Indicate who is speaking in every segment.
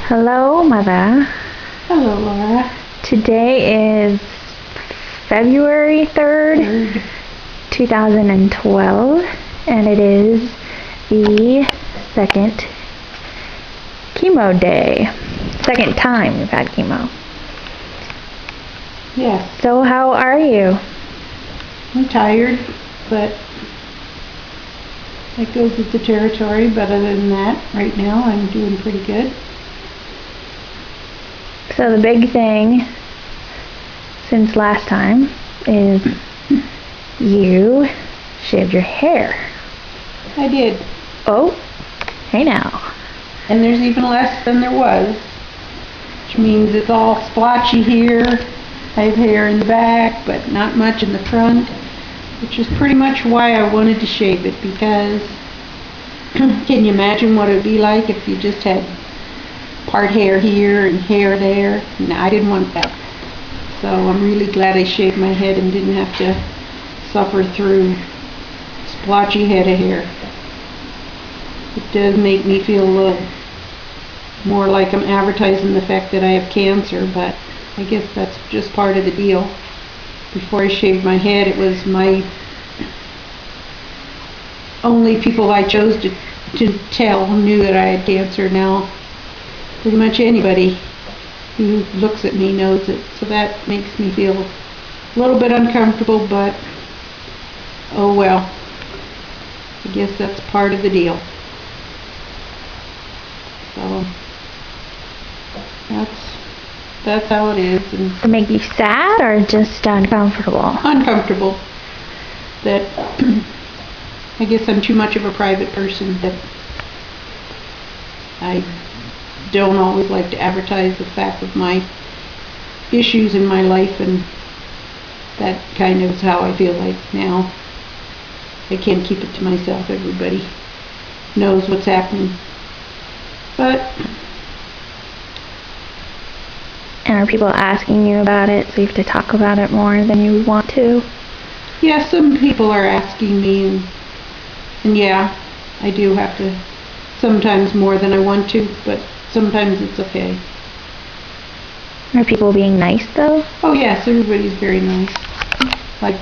Speaker 1: Hello, Mother.
Speaker 2: Hello, Laura.
Speaker 1: Today is February 3rd, 2012, and it is the second chemo day. Second time you've had chemo.
Speaker 2: Yes.
Speaker 1: So how are you?
Speaker 2: I'm tired, but that goes with the territory. But other than that, right now I'm doing pretty good.
Speaker 1: So the big thing since last time is you shaved your hair.
Speaker 2: I did.
Speaker 1: Oh, hey now.
Speaker 2: And there's even less than there was, which means it's all splotchy here. I have hair in the back, but not much in the front, which is pretty much why I wanted to shave it, because can you imagine what it would be like if you just had part hair here and hair there? No, I didn't want that. So I'm really glad I shaved my head and didn't have to suffer through splotchy head of hair. It does make me feel a little more like I'm advertising the fact that I have cancer, but I guess that's just part of the deal. Before I shaved my head, it was my only people I chose to tell knew that I had cancer. Now pretty much anybody who looks at me knows it, so that makes me feel a little bit uncomfortable, but oh well, I guess that's part of the deal. So that's how it is. And
Speaker 1: Does it make you sad or just uncomfortable?
Speaker 2: Uncomfortable. That I guess I'm too much of a private person, that I don't always like to advertise the fact of my issues in my life, and that kind of is how I feel like now. I can't keep it to myself. Everybody knows what's happening. But
Speaker 1: And are people asking you about it, so you have to talk about it more than you want to?
Speaker 2: yeah, some people are asking me, and yeah, I do have to, sometimes more than I want to, but sometimes it's okay.
Speaker 1: Are people being nice, though?
Speaker 2: Oh yes, everybody's very nice. Like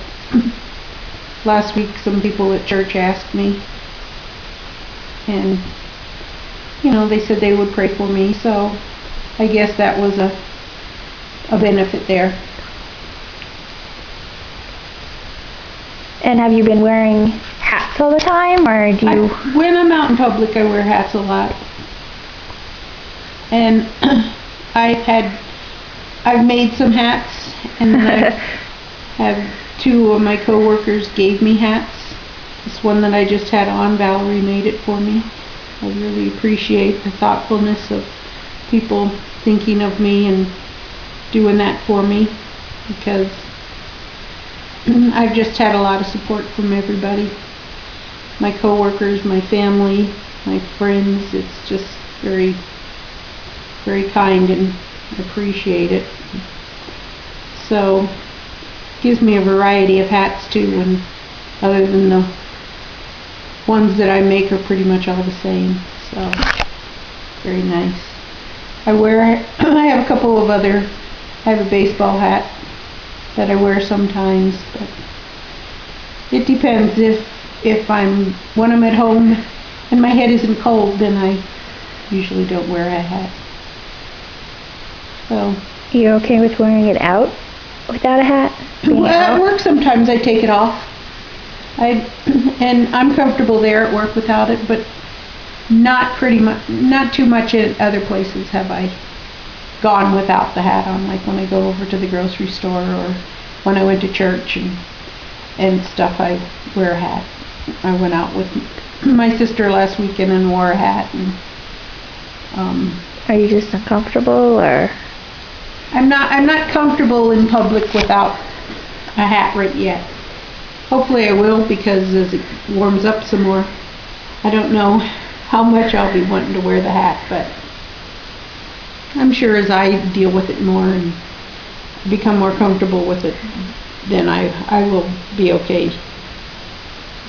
Speaker 2: last week, some people at church asked me, and they said they would pray for me, so I guess that was a benefit there.
Speaker 1: And have you been wearing hats all the time, or do you...
Speaker 2: When I'm out in public, I wear hats a lot. And I've made some hats, and I have two of my coworkers gave me hats. This one that I just had on, Valerie made it for me. I really appreciate the thoughtfulness of people thinking of me and doing that for me, because I've just had a lot of support from everybody. My coworkers, my family, my friends. It's just very, very kind, and I appreciate it. So it gives me a variety of hats too, and other than the ones that I make are pretty much all the same. So very nice. I have a couple of other, I have a baseball hat that I wear sometimes, but it depends. When I'm at home and my head isn't cold, then I usually don't wear a hat. So.
Speaker 1: You okay with wearing it out without a hat?
Speaker 2: Well, at work sometimes I take it off. And I'm comfortable there at work without it, but not too much at other places have I gone without the hat on, like when I go over to the grocery store or when I went to church and stuff. I wear a hat. I went out with my sister last weekend and wore a hat. And
Speaker 1: are you just uncomfortable, or?
Speaker 2: I'm not comfortable in public without a hat right yet. Hopefully I will, because as it warms up some more, I don't know how much I'll be wanting to wear the hat, but I'm sure as I deal with it more and become more comfortable with it, then I will be okay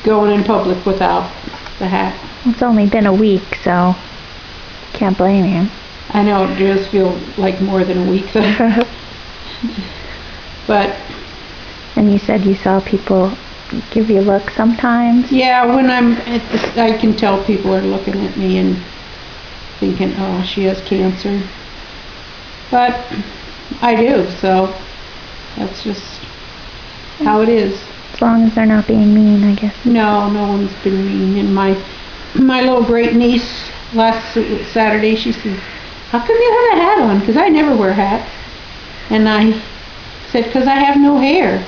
Speaker 2: going in public without the hat.
Speaker 1: It's only been a week, so can't blame you.
Speaker 2: I know it does feel like more than a week though. But
Speaker 1: And you said you saw people give you looks sometimes?
Speaker 2: yeah, when I'm at the, I can tell people are looking at me and thinking, oh, she has cancer. But I do, so that's just how it is.
Speaker 1: As long as they're not being mean, I guess.
Speaker 2: No, no one's been mean. And my little great niece last Saturday, she said, how come you have a hat on? Because I never wear hats. And I said, because I have no hair.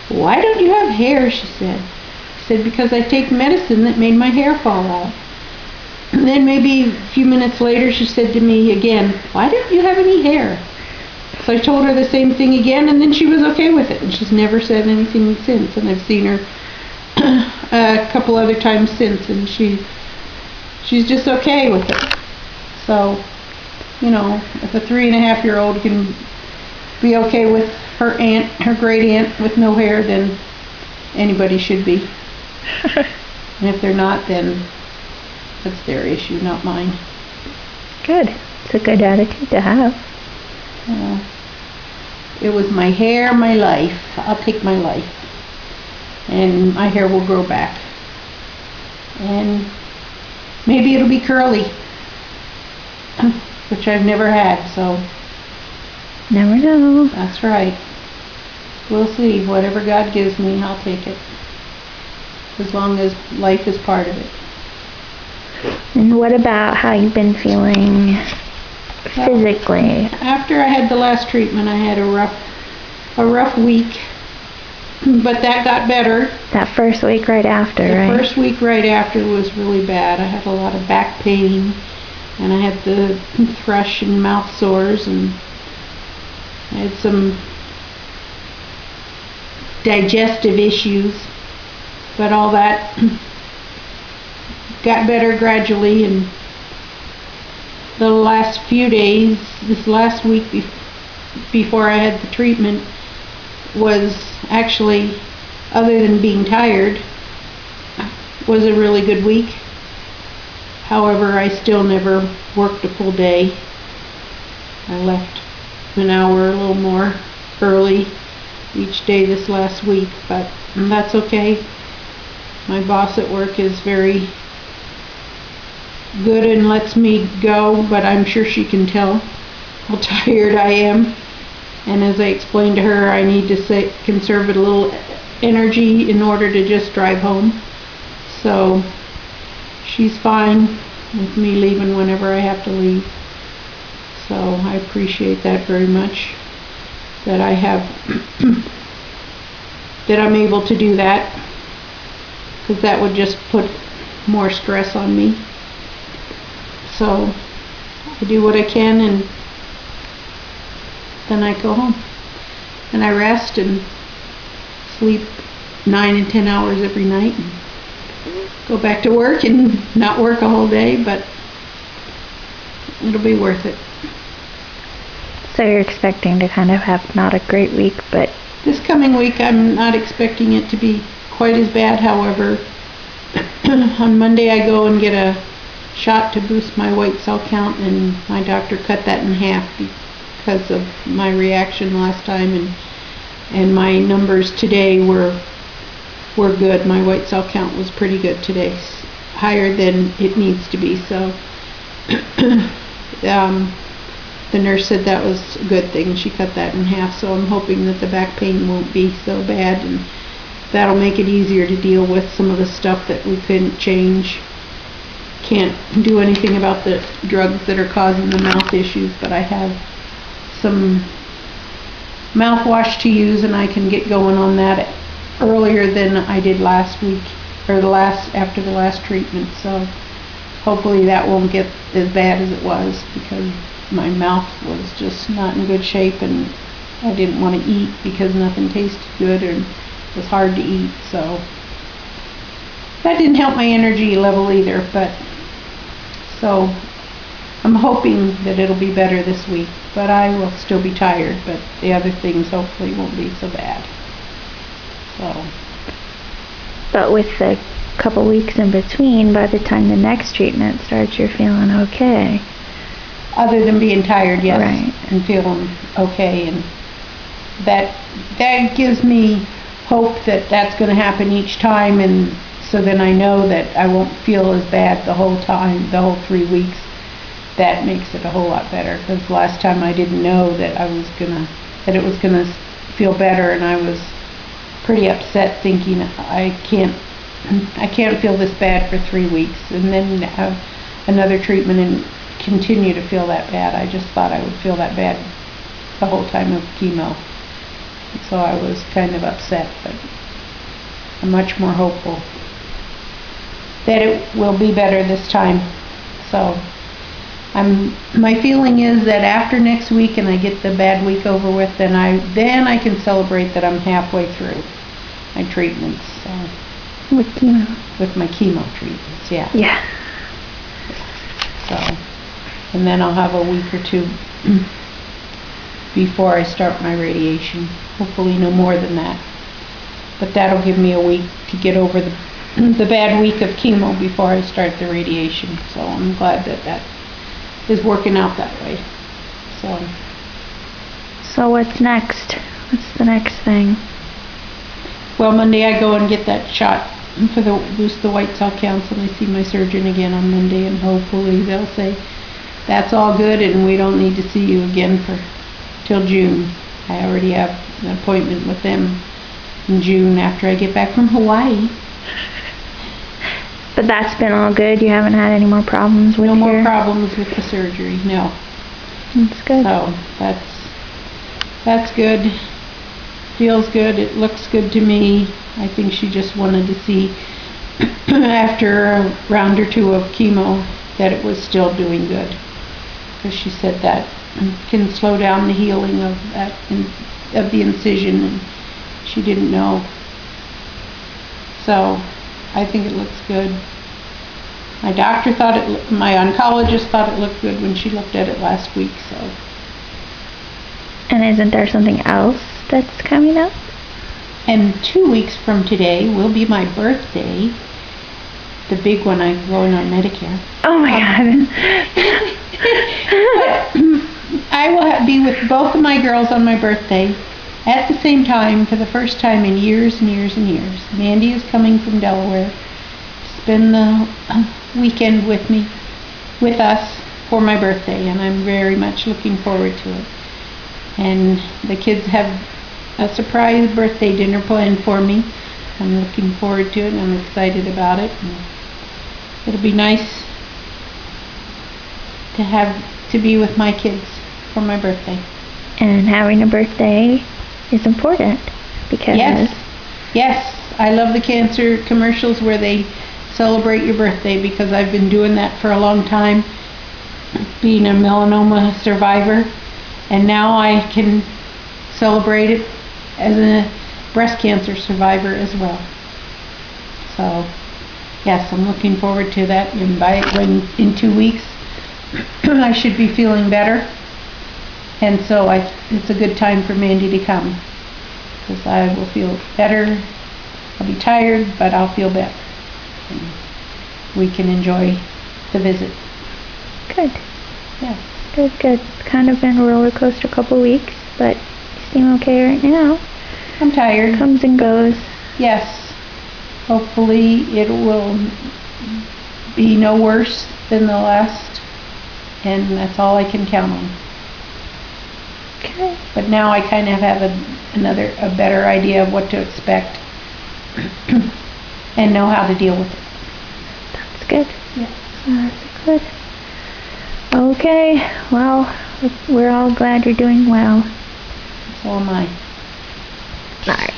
Speaker 2: Why don't you have hair? She said. I said, because I take medicine that made my hair fall out. And then maybe a few minutes later, she said to me again, why don't you have any hair? So I told her the same thing again, and then she was okay with it. And she's never said anything since. And I've seen her a couple other times since, and she's just okay with it. So, you know, if a 3.5-year-old can be okay with her aunt, her great aunt with no hair, then anybody should be. And if they're not, then that's their issue, not mine.
Speaker 1: Good. It's a good attitude to have.
Speaker 2: It was my hair, my life. I'll take my life. And my hair will grow back. And maybe it'll be curly, which I've never had, so.
Speaker 1: Never know.
Speaker 2: That's right. We'll see. Whatever God gives me, I'll take it. As long as life is part of it.
Speaker 1: And what about how you've been feeling physically?
Speaker 2: After I had the last treatment, I had a rough week, but that got better.
Speaker 1: That first week right after, right?
Speaker 2: The first week right after was really bad. I had a lot of back pain, and I had the thrush and mouth sores, and I had some digestive issues, but all that got better gradually. And the last few days, this last week before I had the treatment, was actually, other than being tired, was a really good week. However, I still never worked a full day. I left an hour, a little more early each day this last week, but that's okay. My boss at work is very good and lets me go, but I'm sure she can tell how tired I am. And as I explained to her, I need to conserve a little energy in order to just drive home. So she's fine with me leaving whenever I have to leave. So I appreciate that very much, that I have that I'm able to do that, because that would just put more stress on me. So I do what I can, and then I go home and I rest and sleep 9 and 10 hours every night and go back to work and not work a whole day, but it'll be worth it.
Speaker 1: So you're expecting to kind of have not a great week, but
Speaker 2: this coming week I'm not expecting it to be quite as bad. However, on Monday I go and get a shot to boost my white cell count, and my doctor cut that in half because of my reaction last time, and my numbers today were good. My white cell count was pretty good today, higher than it needs to be. So the nurse said that was a good thing. She cut that in half, so I'm hoping that the back pain won't be so bad, and that'll make it easier to deal with some of the stuff that we couldn't change. Can't do anything about the drugs that are causing the mouth issues, but I have some mouthwash to use, and I can get going on that earlier than I did last week, or after the last treatment. So hopefully that won't get as bad as it was, because my mouth was just not in good shape, and I didn't want to eat because nothing tasted good and it was hard to eat. So that didn't help my energy level either, but so I'm hoping that it'll be better this week, but I will still be tired, but the other things hopefully won't be so bad. So.
Speaker 1: But with the couple weeks in between, by the time the next treatment starts, you're feeling okay.
Speaker 2: Other than being tired, yes.
Speaker 1: Right.
Speaker 2: And feeling okay, and that gives me hope that that's going to happen each time, and so then I know that I won't feel as bad the whole time, the whole 3 weeks. That makes it a whole lot better, because last time I didn't know that it was gonna feel better, and I was pretty upset thinking I can't feel this bad for 3 weeks and then have another treatment and continue to feel that bad. I just thought I would feel that bad the whole time of chemo. So I was kind of upset, but I'm much more hopeful that it will be better this time. So my feeling is that after next week and I get the bad week over with, then I can celebrate that I'm halfway through my treatments. So
Speaker 1: With chemo?
Speaker 2: With my chemo treatments, yeah.
Speaker 1: Yeah.
Speaker 2: So, and then I'll have a week or two before I start my radiation. Hopefully no more than that. But that'll give me a week to get over the bad week of chemo before I start the radiation. So I'm glad that is working out that way.
Speaker 1: So what's next? What's the next thing?
Speaker 2: Well, Monday I go and get that shot for the boost the white cell counts, and I see my surgeon again on Monday, and hopefully they'll say that's all good and we don't need to see you again till June. I already have an appointment with them in June after I get back from Hawaii.
Speaker 1: But that's been all good? You haven't had any more problems with
Speaker 2: No more problems with the surgery, no.
Speaker 1: That's good.
Speaker 2: So that's good. Feels good. It looks good to me. I think she just wanted to see after a round or two of chemo that it was still doing good, because she said that can slow down the healing of the incision, and she didn't know. So I think it looks good. My oncologist thought it looked good when she looked at it last week. So.
Speaker 1: And isn't there something else that's coming up?
Speaker 2: And 2 weeks from today will be my birthday. The big one, I'm going on Medicare.
Speaker 1: Oh my God.
Speaker 2: I will be with both of my girls on my birthday at the same time for the first time in years and years and years. Mandy is coming from Delaware to spend the weekend with us for my birthday, and I'm very much looking forward to it. And the kids have a surprise birthday dinner planned for me. I'm looking forward to it, and I'm excited about it. And it'll be nice to be with my kids for my birthday.
Speaker 1: And having a birthday is important because...
Speaker 2: Yes. I love the cancer commercials where they celebrate your birthday, because I've been doing that for a long time, being a melanoma survivor, and now I can celebrate it as a breast cancer survivor as well. So, yes, I'm looking forward to that, and in 2 weeks I should be feeling better, and so it's a good time for Mandy to come, because I will feel better. I'll be tired, but I'll feel better. And we can enjoy the visit.
Speaker 1: Good.
Speaker 2: Yeah.
Speaker 1: Good. It's kind of been a roller coaster couple weeks, but you seem okay right now.
Speaker 2: I'm tired.
Speaker 1: Comes and goes.
Speaker 2: Yes. Hopefully it will be no worse than the last, and that's all I can count on.
Speaker 1: Okay.
Speaker 2: But now I kind of have a better idea of what to expect and know how to deal with it.
Speaker 1: That's good.
Speaker 2: Yeah.
Speaker 1: That's good. Okay. Well, we're all glad you're doing well.
Speaker 2: So am I.
Speaker 1: All right.